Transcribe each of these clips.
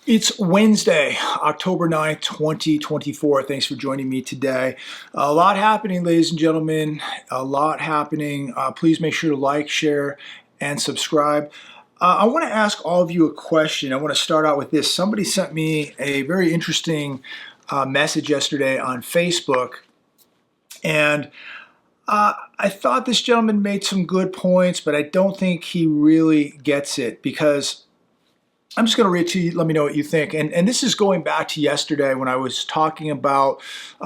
It's Wednesday, October 9th, 2024. Thanks for joining me today. A lot happening, ladies and gentlemen. A lot happening. Please make sure to like, share, and subscribe. I want to ask all of you a question. I want to start out with this. Somebody sent me a very interesting message yesterday on Facebook, and I thought this gentleman made some good points, but I don't think he really gets it because I'm just going to read to you, let me know what you think. And this is going back to yesterday when I was talking about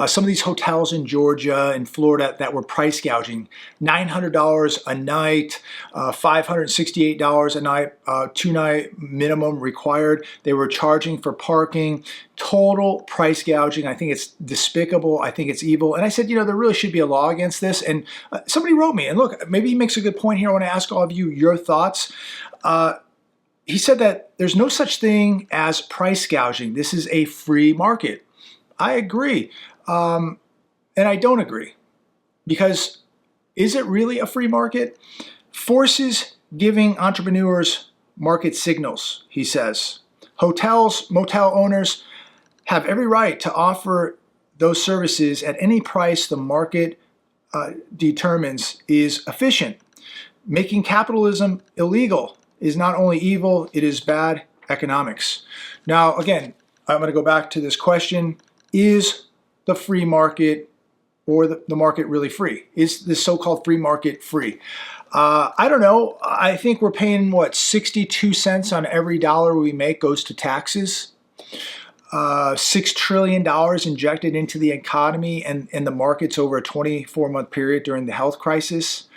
some of these hotels in Georgia and Florida that were price gouging. $900 a night, $568 a night, 2-night minimum required. They were charging for parking. Total price gouging. I think it's despicable. I think it's evil. And I said, there really should be a law against this. And somebody wrote me, and look, maybe he makes a good point here. I want to ask all of you your thoughts. He said that there's no such thing as price gouging. This is a free market. I agree. And I don't agree. Because is it really a free market? Forces giving entrepreneurs market signals, he says. Hotels, motel owners have every right to offer those services at any price the market determines is efficient. Making capitalism illegal is not only evil, it is bad economics. Now, again, I'm going to go back to this question. Is the free market or the market really free? Is this so-called free market free? I don't know. I think we're paying, 62 cents on every dollar we make goes to taxes. $6 trillion injected into the economy and the markets over a 24-month period during the health crisis.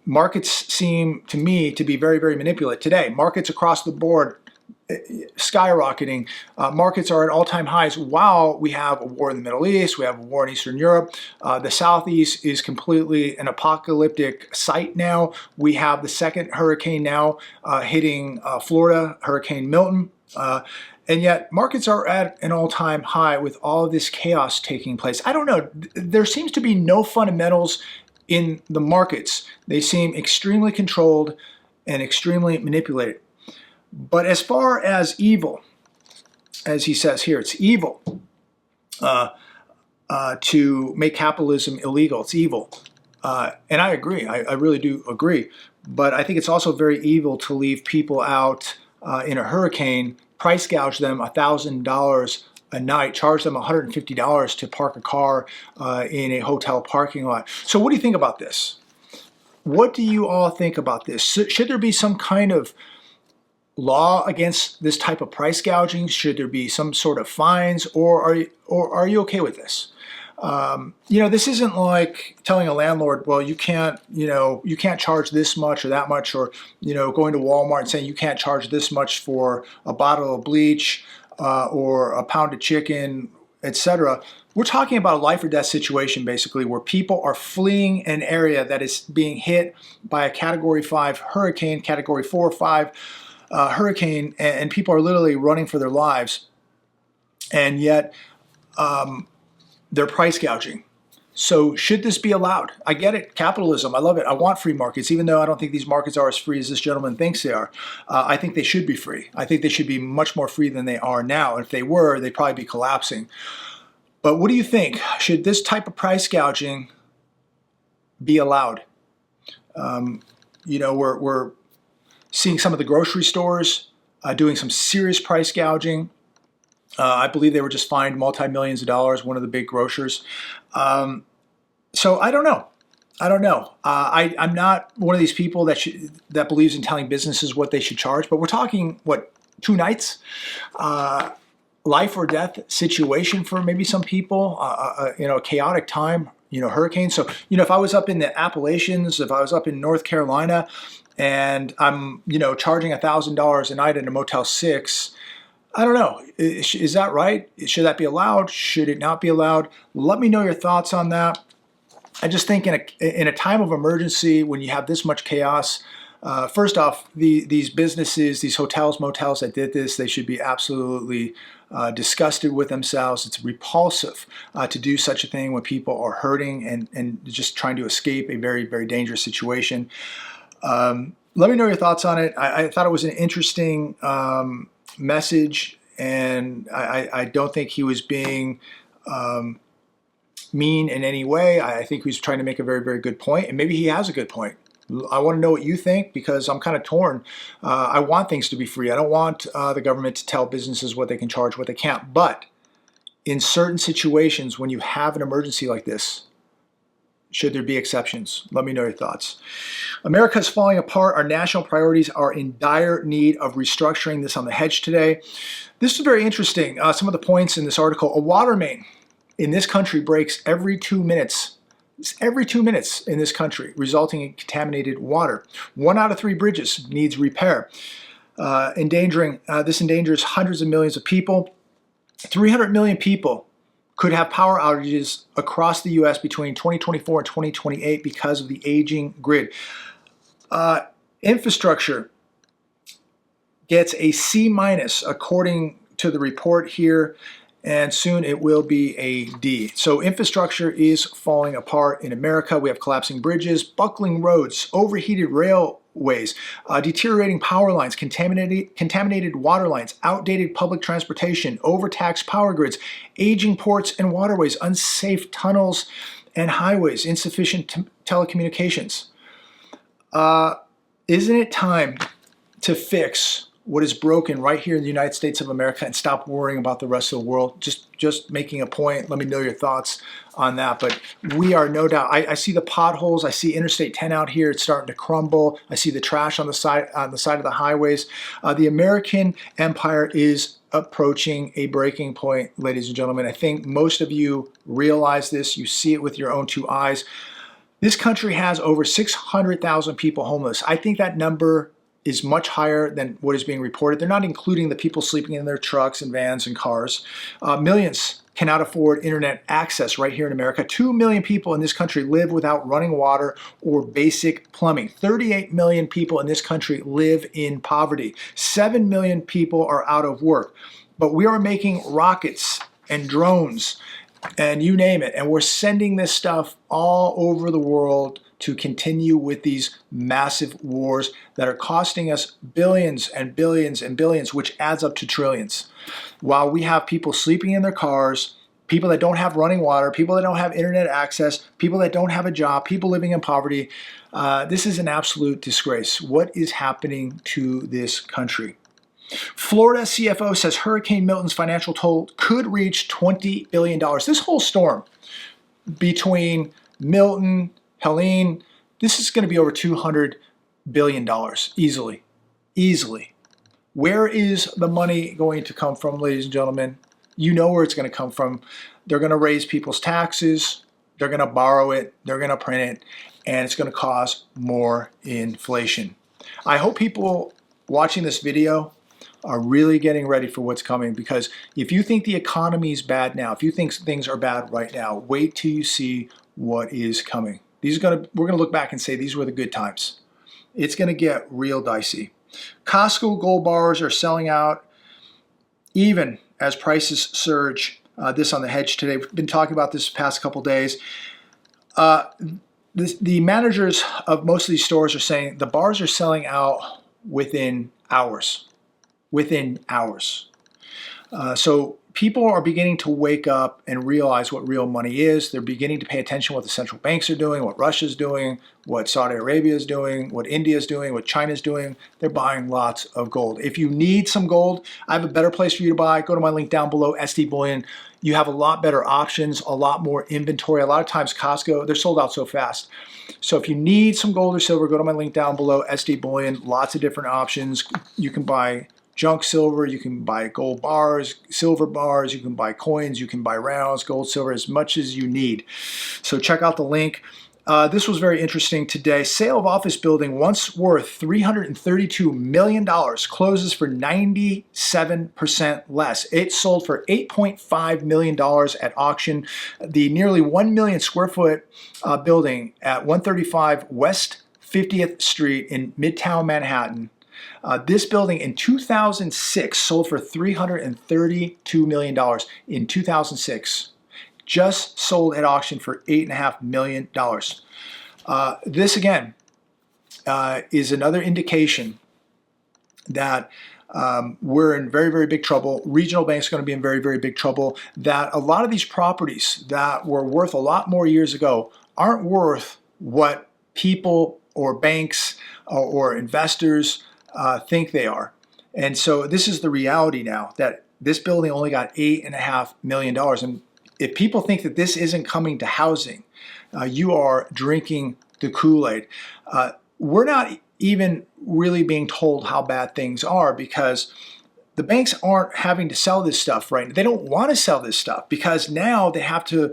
Markets seem to me to be very, very manipulative today. Markets across the board skyrocketing. Markets are at all-time highs while we have a war in the Middle East, we have a war in Eastern Europe. The Southeast is completely an apocalyptic site now. We have the second hurricane now hitting Florida, Hurricane Milton. And yet markets are at an all-time high with all of this chaos taking place. I don't know. There seems to be no fundamentals in the markets. They seem extremely controlled and extremely manipulated. But as far as evil, as he says here, it's evil to make capitalism illegal. It's evil. And I agree. I really do agree. But I think it's also very evil to leave people out in a hurricane, price gouge them $1,000 a night, charge them $150 to park a car in a hotel parking lot. So what do you think about this? What do you all think about this? Should there be some kind of law against this type of price gouging? Should there be some sort of fines, or are you okay with this? This isn't like telling a landlord, well, you can't charge this much or that much, or, going to Walmart and saying you can't charge this much for a bottle of bleach or a pound of chicken, etc. We're talking about a life or death situation, basically, where people are fleeing an area that is being hit by a Category 5 hurricane, Category 4 or 5 hurricane, and people are literally running for their lives, and yet they're price gouging. So should this be allowed? I get it. Capitalism. I love it. I want free markets, even though I don't think these markets are as free as this gentleman thinks they are. I think they should be free. I think they should be much more free than they are now. If they were, they'd probably be collapsing. But what do you think? Should this type of price gouging be allowed? We're seeing some of the grocery stores doing some serious price gouging. I believe they were just fined multi-millions of dollars, one of the big grocers. So I don't know. I'm not one of these people that believes in telling businesses what they should charge, but we're talking, 2 nights? Life or death situation for maybe some people, a chaotic time, hurricane. So, if I was up in the Appalachians, if I was up in North Carolina, and I'm, charging $1,000 a night in a Motel 6, I don't know. Is that right? Should that be allowed? Should it not be allowed? Let me know your thoughts on that. I just think in a time of emergency, when you have this much chaos, first off, these businesses, these hotels, motels that did this, they should be absolutely disgusted with themselves. It's repulsive to do such a thing when people are hurting and just trying to escape a very, very dangerous situation. Let me know your thoughts on it. I thought it was an interesting message, and I don't think he was being mean in any way. I think he was trying to make a very, very good point, and maybe he has a good point. I want to know what you think, because I'm kind of torn. I want things to be free. I don't want the government to tell businesses what they can charge, what they can't. But in certain situations, when you have an emergency like this, should there be exceptions? Let me know your thoughts. America is falling apart. Our national priorities are in dire need of restructuring. This on The Hedge today. This is very interesting. Some of the points in this article. A water main in this country breaks every 2 minutes. It's every 2 minutes in this country, resulting in contaminated water. 1 out of 3 bridges needs repair. This endangers hundreds of millions of people. 300 million people could have power outages across the U.S. between 2024 and 2028 because of the aging grid. Infrastructure gets a C- according to the report here, and soon it will be a D. So infrastructure is falling apart in America. We have collapsing bridges, buckling roads, overheated railways, deteriorating power lines, contaminated water lines, outdated public transportation, overtaxed power grids, aging ports and waterways, unsafe tunnels and highways, insufficient telecommunications. Isn't it time to fix what is broken right here in the United States of America and stop worrying about the rest of the world? Just making a point. Let me know your thoughts on that. But we are no doubt. I see the potholes. I see Interstate 10 out here. It's starting to crumble. I see the trash on the side of the highways. The American empire is approaching a breaking point, ladies and gentlemen. I think most of you realize this. You see it with your own 2 eyes. This country has over 600,000 people homeless. I think that number is much higher than what is being reported. They're not including the people sleeping in their trucks and vans and cars. Millions cannot afford internet access right here in America. 2 million people in this country live without running water or basic plumbing. 38 million people in this country live in poverty. 7 million people are out of work. But we are making rockets and drones and you name it, and we're sending this stuff all over the world to continue with these massive wars that are costing us billions and billions and billions, which adds up to trillions. While we have people sleeping in their cars, people that don't have running water, people that don't have internet access, people that don't have a job, people living in poverty, this is an absolute disgrace. What is happening to this country? Florida CFO says Hurricane Milton's financial toll could reach $20 billion. This whole storm between Milton, Helene, this is going to be over $200 billion easily. Easily. Where is the money going to come from, ladies and gentlemen? You know where it's going to come from. They're going to raise people's taxes. They're going to borrow it. They're going to print it. And it's going to cause more inflation. I hope people watching this video are really getting ready for what's coming, because if you think the economy is bad now, if you think things are bad right now, wait till you see what is coming. We're going to look back and say these were the good times. It's going to get real dicey. Costco gold bars are selling out even as prices surge. This on The Hedge today. We've been talking about this past couple days. The managers of most of these stores are saying the bars are selling out within hours. Within hours. So people are beginning to wake up and realize what real money is. They're beginning to pay attention to what the central banks are doing, what Russia's doing, what Saudi Arabia is doing, what India is doing, what China's doing. They're buying lots of gold. If you need some gold, I have a better place for you to buy. Go to my link down below, SD Bullion. You have a lot better options, a lot more inventory. A lot of times Costco, they're sold out so fast. So if you need some gold or silver, go to my link down below, SD Bullion. Lots of different options. You can buy junk silver, you can buy gold bars, silver bars, you can buy coins, you can buy rounds, gold, silver, as much as you need. So check out the link. This was very interesting today. Sale of office building once worth $332 million closes for 97% less. It sold for $8.5 million at auction. The nearly 1 million square foot building at 135 West 50th Street in Midtown Manhattan. This building in 2006 sold for $332 million in 2006. Just sold at auction for $8.5 million. This again is another indication that we're in very, very big trouble. Regional banks are going to be in very, very big trouble. That a lot of these properties that were worth a lot more years ago aren't worth what people or banks or investors think they are. And so this is the reality now, that this building only got $8.5 million. And if people think that this isn't coming to housing, you are drinking the Kool-Aid. We're not even really being told how bad things are, because the banks aren't having to sell this stuff right now. They don't want to sell this stuff because now they have to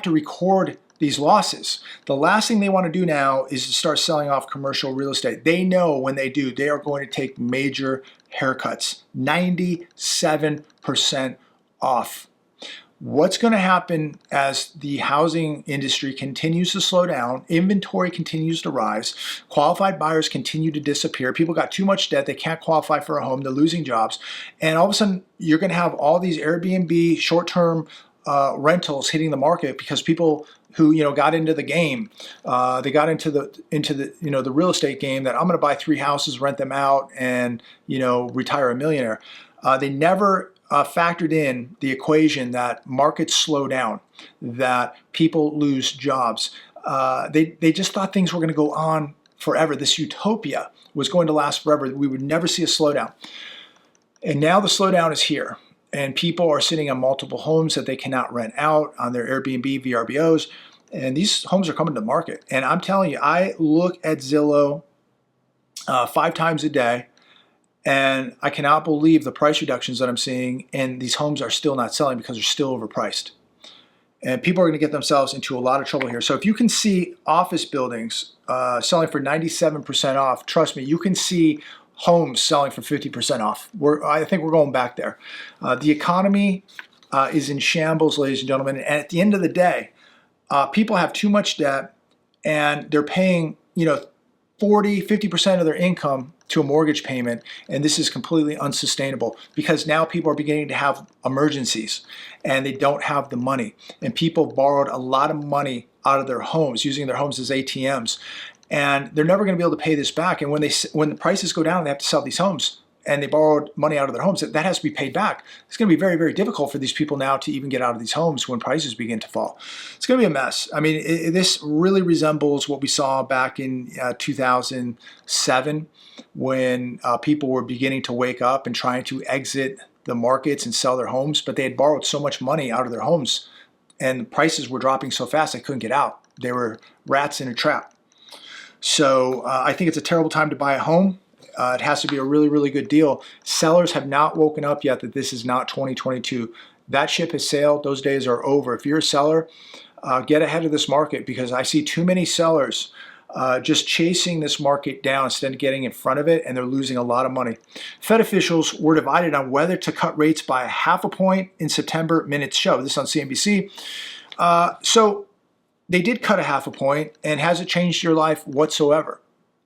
record these losses. The last thing they want to do now is to start selling off commercial real estate. They know when they do, they are going to take major haircuts, 97% off. What's going to happen as the housing industry continues to slow down, inventory continues to rise, qualified buyers continue to disappear, people got too much debt, they can't qualify for a home, they're losing jobs, and all of a sudden you're going to have all these Airbnb short-term rentals hitting the market because people who got into the game, they got into the real estate game, that I'm going to buy 3 houses, rent them out, and retire a millionaire. They never factored in the equation that markets slow down, that people lose jobs. They just thought things were going to go on forever. This utopia was going to last forever. We would never see a slowdown. And now the slowdown is here. And people are sitting on multiple homes that they cannot rent out on their Airbnb, VRBOs. And these homes are coming to market. And I'm telling you, I look at Zillow 5 times a day, and I cannot believe the price reductions that I'm seeing, and these homes are still not selling because they're still overpriced. And people are going to get themselves into a lot of trouble here. So if you can see office buildings selling for 97% off, trust me, you can see homes selling for 50% off. I think we're going back there. The economy is in shambles, ladies and gentlemen. And at the end of the day, people have too much debt, and they're paying 40, 50% of their income to a mortgage payment, and this is completely unsustainable because now people are beginning to have emergencies and they don't have the money, and people borrowed a lot of money out of their homes, using their homes as ATMs, and they're never going to be able to pay this back. And when the prices go down, they have to sell these homes, and they borrowed money out of their homes, that has to be paid back. It's going to be very, very difficult for these people now to even get out of these homes when prices begin to fall. It's going to be a mess. I mean, this really resembles what we saw back in 2007 when people were beginning to wake up and trying to exit the markets and sell their homes, but they had borrowed so much money out of their homes and the prices were dropping so fast they couldn't get out. They were rats in a trap. So I think it's a terrible time to buy a home. It has to be a really, really good deal. Sellers have not woken up yet that this is not 2022. That ship has sailed. Those days are over. If you're a seller, get ahead of this market, because I see too many sellers just chasing this market down instead of getting in front of it, and they're losing a lot of money. Fed officials were divided on whether to cut rates by 0.5 point in September, minutes show. This on CNBC. So they did cut 0.5 point, and has it changed your life whatsoever?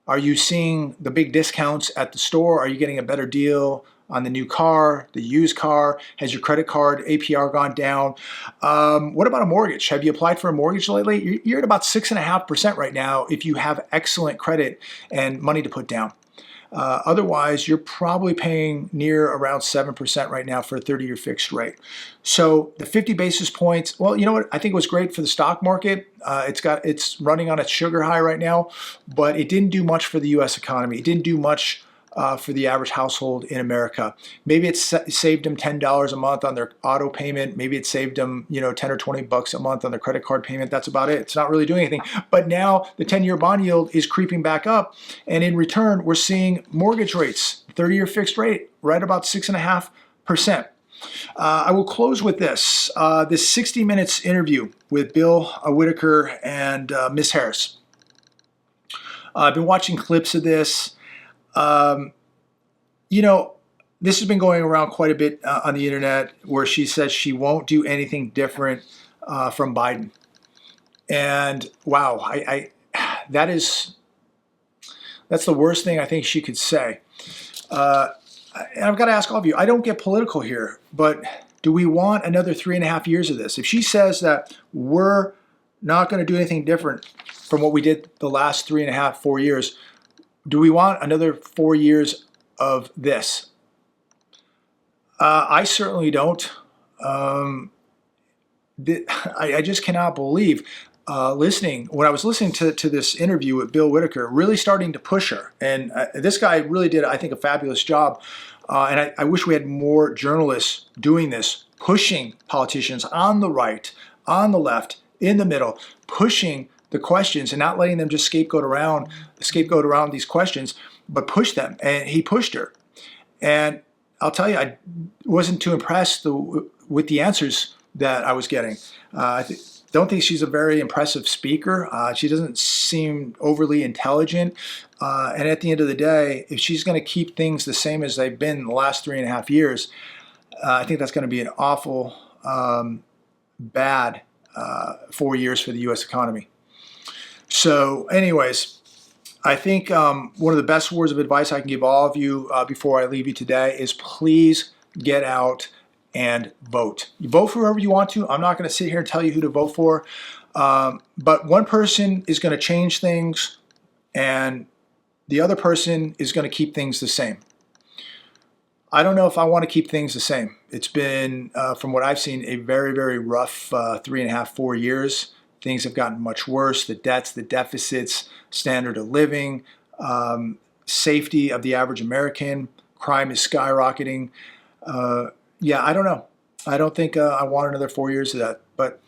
Are you seeing the big discounts at the store? Are you getting a better deal on the new car, the used car? Has your credit card APR gone down? What about a mortgage? Have you applied for a mortgage lately? You're at about 6.5% right now if you have excellent credit and money to put down. Otherwise, you're probably paying near around 7% right now for a 30-year fixed rate. So the 50 basis points, well, you know what? I think it was great for the stock market. It's running on its sugar high right now, but it didn't do much for the U.S. economy. It didn't do much for the average household in America. Maybe it saved them $10 a month on their auto payment. Maybe it saved them, 10 or 20 bucks a month on their credit card payment. That's about it. It's not really doing anything. But now the 10-year bond yield is creeping back up, and in return, we're seeing mortgage rates, 30-year fixed rate, right about 6.5%. I will close with this 60 Minutes interview with Bill Whitaker and Miss Harris. I've been watching clips of this. This has been going around quite a bit on the internet, where she says she won't do anything different from Biden. And wow, that's the worst thing I think she could say. And I've got to ask all of you, I don't get political here, but do we want another 3.5 years of this? If she says that we're not going to do anything different from what we did the last 3.5, 4 years, do we want another 4 years of this? I certainly don't. Um, I just cannot believe when I was listening to this interview with Bill Whitaker, really starting to push her. And this guy really did, I think, a fabulous job. And I wish we had more journalists doing this, pushing politicians on the right, on the left, in the middle, pushing the questions and not letting them just scapegoat around these questions, but push them. And he pushed her. And I'll tell you, I wasn't too impressed with the answers that I was getting. Don't think she's a very impressive speaker. She doesn't seem overly intelligent. And at the end of the day, if she's going to keep things the same as they've been in the last 3.5 years, I think that's going to be an awful bad 4 years for the U.S. economy. So anyways, I think one of the best words of advice I can give all of you before I leave you today is please get out and vote. You vote for whoever you want to. I'm not going to sit here and tell you who to vote for. But one person is going to change things and the other person is going to keep things the same. I don't know if I want to keep things the same. It's been, from what I've seen, a very, very rough 3.5, 4 years. Things have gotten much worse. The debts, the deficits, standard of living, safety of the average American, crime is skyrocketing. Yeah, I don't know. I don't think I want another 4 years of that. But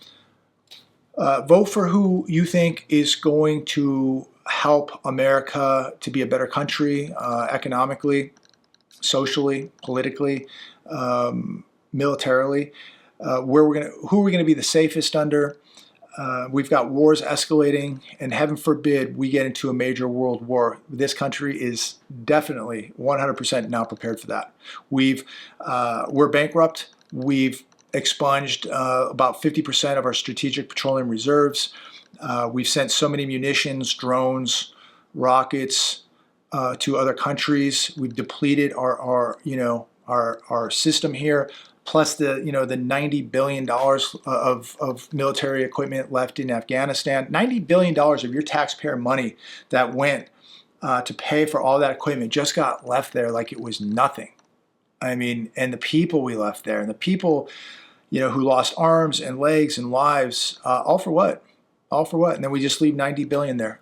vote for who you think is going to help America to be a better country economically, socially, politically, militarily. Who are we going to be the safest under? We've got wars escalating, and heaven forbid we get into a major world war. This country is definitely 100% not prepared for that. We're bankrupt. We've expunged about 50% of our strategic petroleum reserves. We've sent so many munitions, drones, rockets to other countries. We've depleted our system here. Plus the $90 billion of military equipment left in Afghanistan. $90 billion of your taxpayer money that went to pay for all that equipment just got left there like it was nothing. I mean, and the people we left there, and the people who lost arms and legs and lives, all for what? All for what? And then we just leave $90 billion there.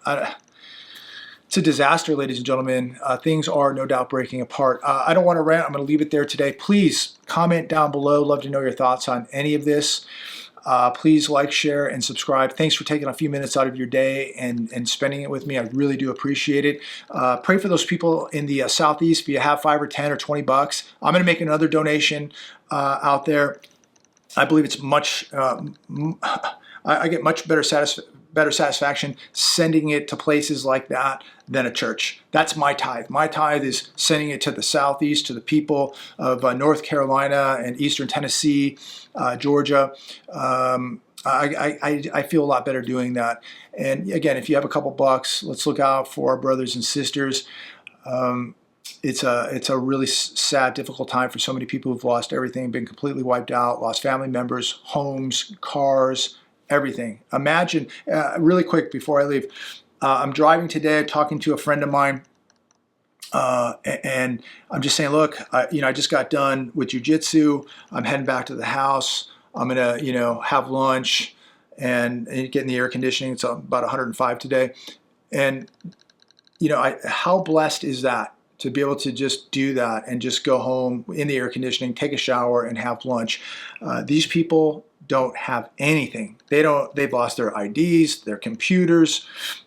It's a disaster, ladies and gentlemen. Things are no doubt breaking apart. I don't want to rant. I'm going to leave it there today. Please comment down below. Love to know your thoughts on any of this. Please like, share, and subscribe. Thanks for taking a few minutes out of your day and spending it with me. I really do appreciate it. Pray for those people in the Southeast. If you have 5 or 10 or 20 bucks, I'm going to make another donation out there. I believe it's much, I get much better satisfaction sending it to places like that than a church. That's my tithe. My tithe is sending it to the Southeast, to the people of North Carolina and Eastern Tennessee, Georgia. I feel a lot better doing that. And again, if you have a couple bucks, let's look out for our brothers and sisters. It's a really sad, difficult time for so many people who've lost everything, been completely wiped out, lost family members, homes, cars, everything. Imagine, really quick before I leave, I'm driving today, talking to a friend of mine, and I'm just saying, look, I just got done with jiu-jitsu. I'm heading back to the house. I'm gonna, have lunch and get in the air conditioning. It's about 105 today, and how blessed is that to be able to just do that and just go home in the air conditioning, take a shower, and have lunch. These people don't have anything. They've lost their IDs, their computers,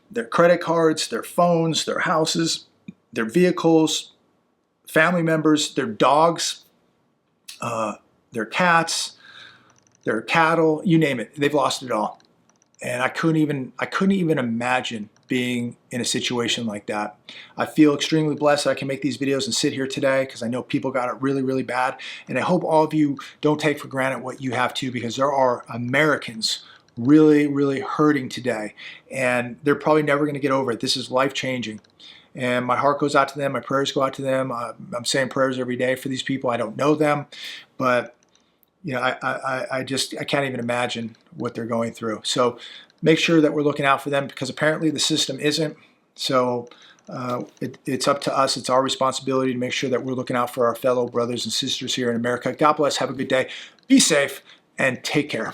their credit cards, their phones, their houses, their vehicles, family members, their dogs, their cats, their cattle, you name it. They've lost it all. And I couldn't even imagine being in a situation like that. I feel extremely blessed that I can make these videos and sit here today because I know people got it really, really bad. And I hope all of you don't take for granted what you have too, because there are Americans really, really hurting today. And they're probably never going to get over it. This is life-changing. And my heart goes out to them. My prayers go out to them. I'm saying prayers every day for these people. I don't know them, but I can't even imagine what they're going through. So make sure that we're looking out for them, because apparently the system isn't. So It's up to us. It's our responsibility to make sure that we're looking out for our fellow brothers and sisters here in America. God bless. Have a good day. Be safe and take care.